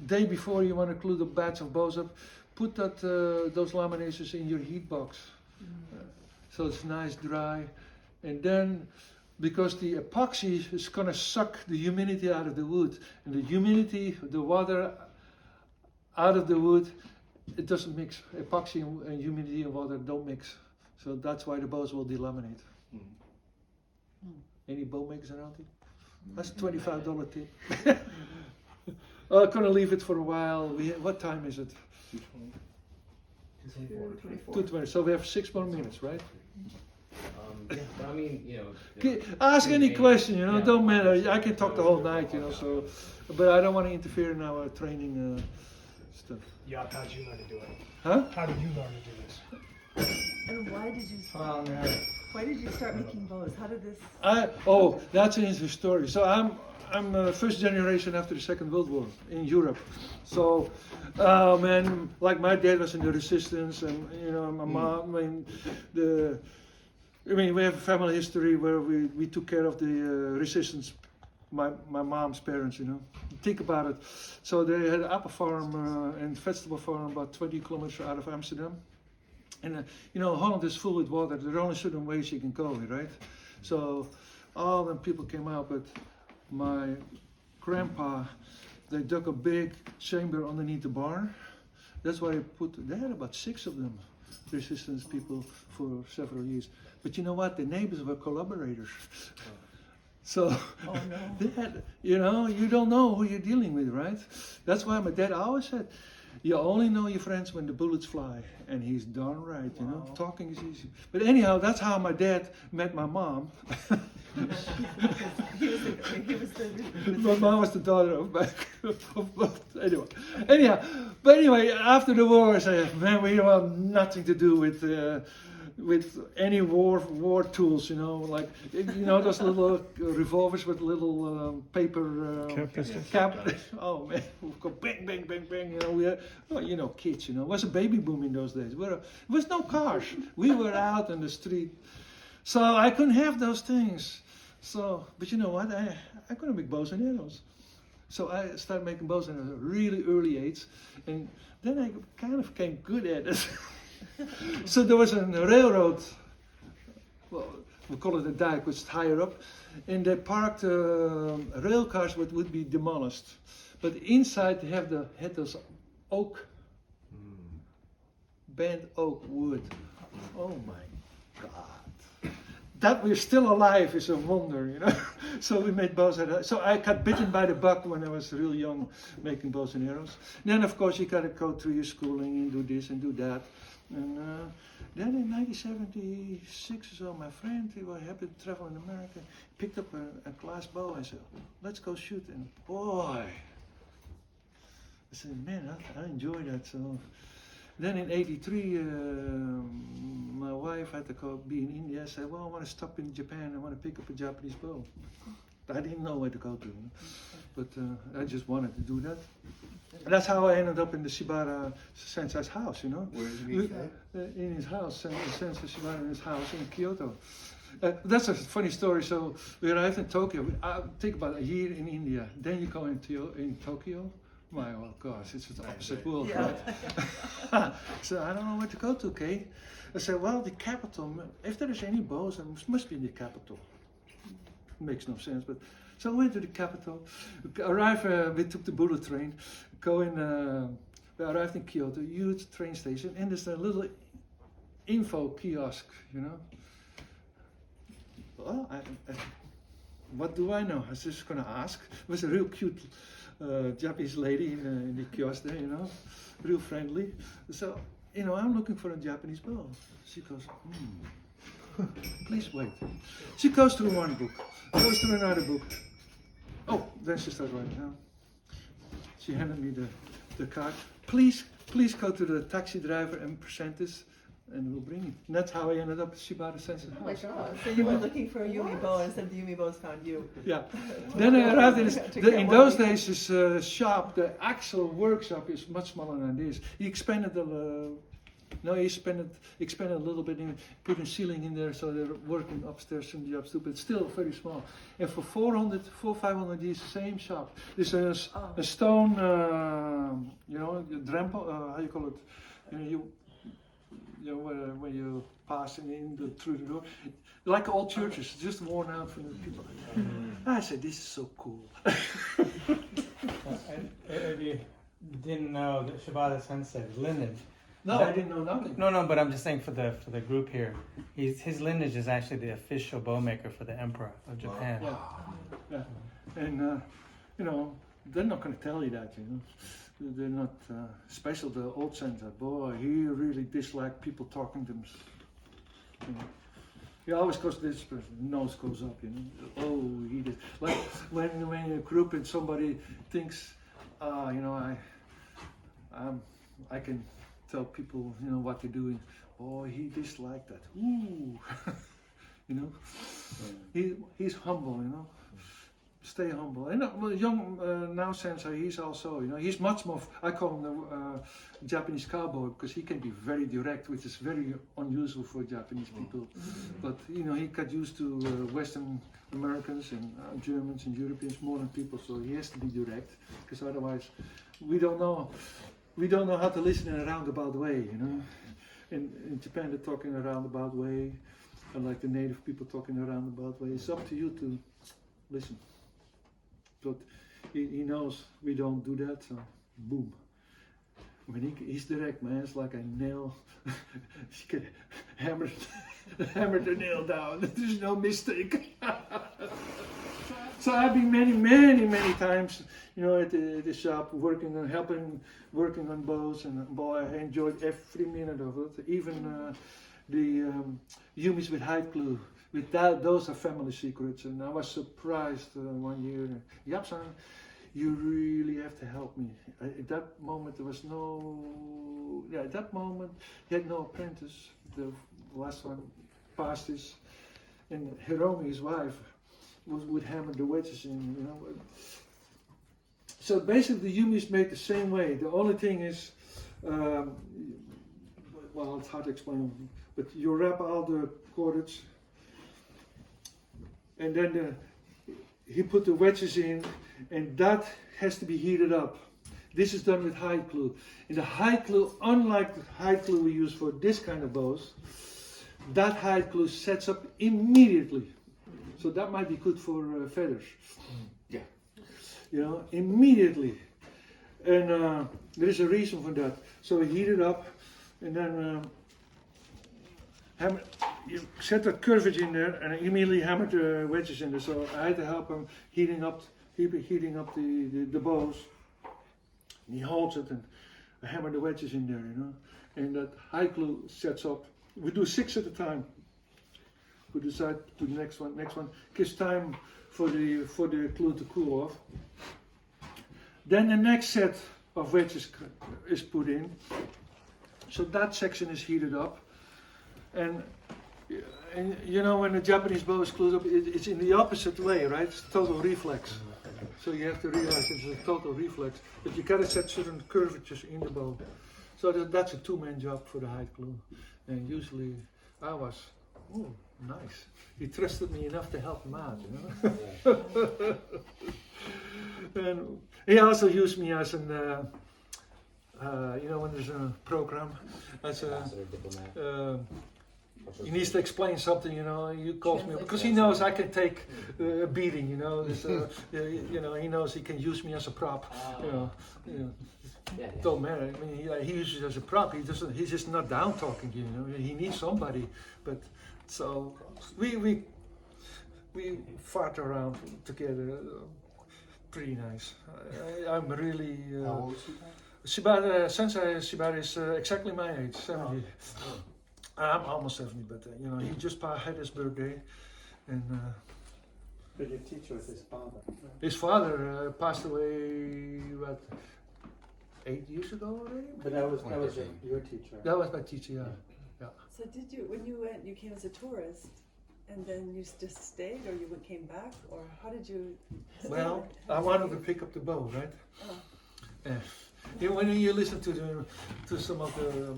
day before you want to glue the batch of bows up, put those laminations in your heat box. So it's nice dry. And then, because the epoxy is going to suck the humidity out of the wood, and the humidity, the water out of the wood, it doesn't mix. Epoxy and humidity and water don't mix. So that's why the bows will delaminate. Any bow makers around here? That's a $25 tip. I'm going to leave it for a while. What time is it? 2:20. So we have 6 more minutes, right? Yeah, but I mean, Ask any question, don't matter. I can talk the whole night, so, but I don't want to interfere in our training stuff. Jaap, how did you learn to do it? Huh? How did you learn to do this? And why did you start making bows? How did this? That's an interesting story. So I'm first generation after the Second World War in Europe. So, man, like my dad was in the resistance, and my mom. We have a family history where we took care of the resistance. My mom's parents, Think about it. So they had an apple farm and vegetable farm about 20 kilometers out of Amsterdam. And Holland is full with water. There are only certain ways you can go, right? So all them people came out, but my grandpa, they dug a big chamber underneath the barn. That's why they had about 6 of them, resistance people, for several years. But you know what? The neighbors were collaborators. So they had, you don't know who you're dealing with, right? That's why my dad always said, you only know your friends when the bullets fly. And he's darn right, talking is easy. But anyhow, that's how my dad met my mom. My mom was the daughter of both. Anyway, after the war, I said, man, we want nothing to do with any war tools, like those little revolvers with little paper cap. Oh man, we go bang, bang, bang, bang. Kids. It was a baby boom in those days. There was no cars. We were out in the street, so I couldn't have those things. So, but you know what? I couldn't make bows and arrows. So I started making bows at a really early age, and then I kind of became good at it. So there was a railroad, well, we call it a dike, which is higher up, and they parked rail cars that would be demolished. But inside they had those oak, bent oak wood. Oh my God. That we're still alive is a wonder, So we made bows out of that. So I got bitten by the bug when I was real young, making bows and arrows. Then of course you got to go through your schooling and do this and do that. And then in 1976 or so, my friend, he was happy to travel in America, picked up a glass bow and said, let's go shoot. And boy, I said, man, I enjoy that. So then in 83, my wife had to be in India. I said, well, I want to stop in Japan. I want to pick up a Japanese bow. I didn't know where to go to, but I just wanted to do that. And that's how I ended up in the Shibata Sensei's house, Where did you meet him? In his house, Sensei Shibata in his house in Kyoto. That's a funny story. So we arrived in Tokyo. Think about a year in India. Then you go in Tokyo. My gosh, it's the opposite world, right? So I don't know where to go to, okay? I said, well, the capital, if there is any bows, it must be in the capital. Makes no sense, but so I went to the capital, we took the bullet train, we arrived in Kyoto, huge train station, and there's a little info kiosk, Well, what do I know? I was just gonna ask. It was a real cute Japanese lady in the kiosk there, real friendly. So, I'm looking for a Japanese bow. She goes, please wait. She goes through one book, goes through another book. Oh, then she started writing down. She handed me the card. Please go to the taxi driver and present this, and we'll bring it. And that's how I ended up at Shibata Sensei's house. Oh my God! So you were looking for a Yumi bow, and instead the Yumi bows found you. Yeah. Then I arrived in those days. This shop, the actual workshop, is much smaller than this. He expanded No, he expanded a little bit, and put a ceiling in there, so they're working upstairs in the Jaap's too, but it's still very small. And for 500 years, same shop. There's a stone, a drempel, how you call it? When you pass through the door, like old churches, just worn out from the people. I said, this is so cool. If you didn't know that Shibata Sensei lineage. No, I didn't know nothing. No, but I'm just saying for the group here, his lineage is actually the official bow maker for the Emperor of Japan. Yeah. And they're not going to tell you that, They're not special. The old sensei, boy, he really disliked people talking to him. He always goes this person, nose goes up, Oh, he did. Like when you group and somebody thinks, I can tell people, what they're doing. Oh, he disliked that. Ooh, he's humble, Stay humble. And young now sensei, he's also, he's much more. I call him the Japanese cowboy because he can be very direct, which is very unusual for Japanese people. But he got used to Western Americans and Germans and Europeans more than people, so he has to be direct because otherwise we don't know. We don't know how to listen in a roundabout way, In Japan, they're talking a roundabout way, and like the native people talking a roundabout way. It's up to you to listen. But he knows we don't do that, so boom. When he's direct, man, it's like a nail. He can hammer the nail down. There's no mistake. So I've been many times, at the shop working on bows, and boy, I enjoyed every minute of it. Even the yumis with hide glue, those are family secrets. And I was surprised one year, Jaap-san, you really have to help me. At that moment there was at that moment he had no apprentice. The last one passed his, and Hiromi, his wife, would hammer the wedges in, So basically the yumis made the same way. The only thing is, it's hard to explain, but you wrap all the cordage, and then he put the wedges in, and that has to be heated up. This is done with hide glue. And the hide glue, unlike the hide glue we use for this kind of bows, that hide glue sets up immediately. So that might be good for feathers. Yeah. Immediately. And there is a reason for that. So we heat it up, and then you set that curvage in there, and immediately hammer the wedges in there. So I had to help him heating up the bows. And he holds it, and I hammer the wedges in there, And that hide glue sets up. We do 6 at a time. We decide to the next one. Gives time for the glue to cool off. Then the next set of wedges is put in. So that section is heated up. And when the Japanese bow is glued up, it's in the opposite way, right? It's total reflex. So you have to realize it's a total reflex. But you gotta set certain curvatures in the bow. So that's a 2-man job for the hide glue. And usually I was, nice. He trusted me enough to help him out, And he also used me as an, when there's a program, as he needs to explain something, he calls me because he knows I can take a beating, he knows he can use me as a prop, Don't matter. I mean, he uses it as a prop. He's just not down talking, He needs somebody, but so we fought around together. Pretty nice. I'm really. How old is he? Sensei Shibata is exactly my age, 70. I'm almost 70, but he just had his birthday, and. But your teacher was his father. His father passed away 8 years ago already. But that was your teacher. That was my teacher, yeah. So when you went, you came as a tourist, and then you just stayed, or you came back, or how did you? Well, I wanted to pick up the bow, right? Oh. When you listen to some of the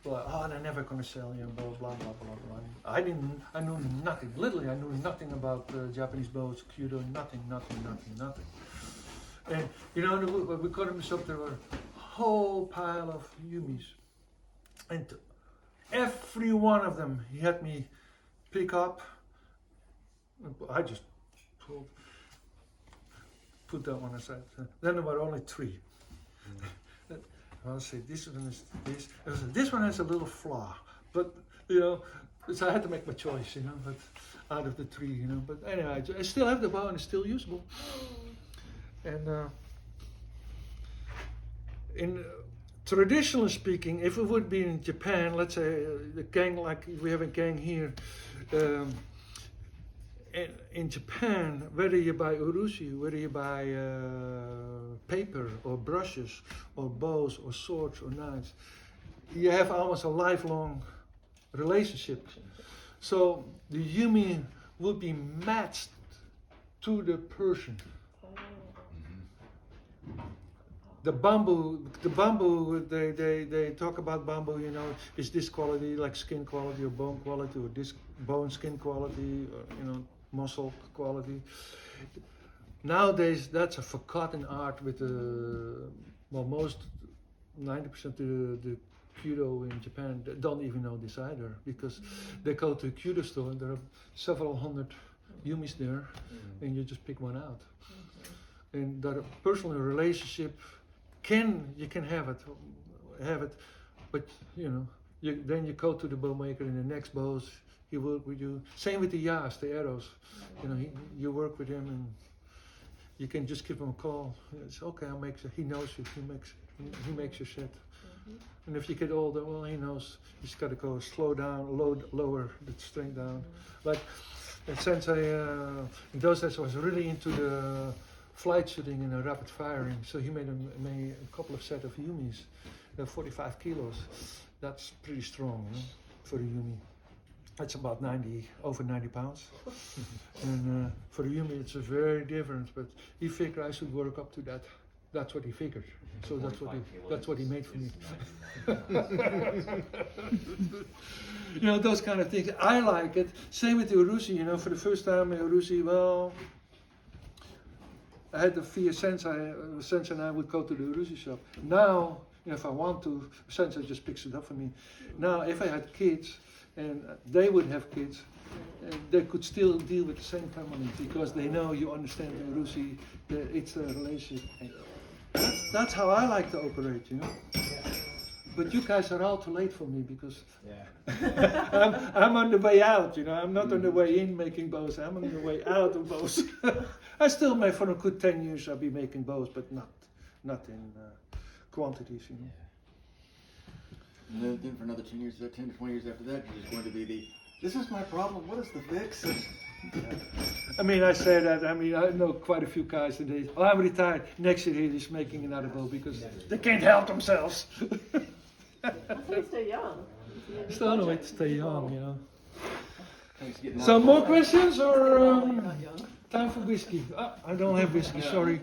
well, oh, they're never gonna sell you, blah blah blah blah blah. I knew nothing. Literally, I knew nothing about Japanese bows, Kyudo, nothing. And you know, when we cut them up, there were a whole pile of yumis, and every one of them he had me pick up. I just put that one aside. Then there were only 3. I'll say this one is this. This one has a little flaw, but you know, so I had to make my choice, you know. But out of the 3, you know. But anyway, I still have the bow and it's still usable. And traditionally speaking, if it would be in Japan, let's say the gang, like we have a gang here. In Japan, whether you buy urushi, whether you buy paper or brushes or bows or swords or knives, you have almost a lifelong relationship. So the yumi would be matched to the person. The bamboo, they talk about bamboo, you know, is this quality, like skin quality or bone quality, or this bone skin quality, or, you know, muscle quality. Nowadays, that's a forgotten art with most 90% of the Kyudo in Japan don't even know this either, because they go to a Kyudo store and there are several hundred yumis there, and you just pick one out. And that personal relationship you can have it, but you know, then you go to the bow maker and the next bows he work with you. Same with the yas, the arrows. You know, you work with him and you can just give him a call. It's okay, he knows you. He makes your set. And if you get older, well, he knows you just got to go slow down, lower the string down. Like, since in those days I was really into the flight shooting and rapid firing, so he made a couple of set of yumis, 45 kilos. That's pretty strong, you know, for a yumi. That's about over 90 pounds. And for a yumi it's very different, but he figured I should work up to that. That's what he figured. So that's what he made for me. You know, those kind of things. I like it. Same with the urushi, you know, for the first time in urushi, well, I had the fear Sensei and I would go to the urushi shop. Now, you know, if I want to, Sensei just picks it up for me. Now, if I had kids, and they would have kids, and they could still deal with the same family because they know you understand the urushi, it's a relationship. That's how I like to operate, you know. But you guys are all too late for me because I'm on the way out, you know. I'm not on the way in making bows. I'm on the way out of bows. I still may, for a good 10 years, I'll be making bows, but not in quantities, you know. And then for another 10 years, 10 to 20 years after that, you're just going to be this is my problem, what is the fix? I mean, I say that, I mean, I know quite a few guys today. Oh, I'm retired. Next year he's making another bow because they can't help themselves. That's why you stay young. Still on the way to stay young, you know. So more questions or time for whiskey? I don't have whiskey, sorry.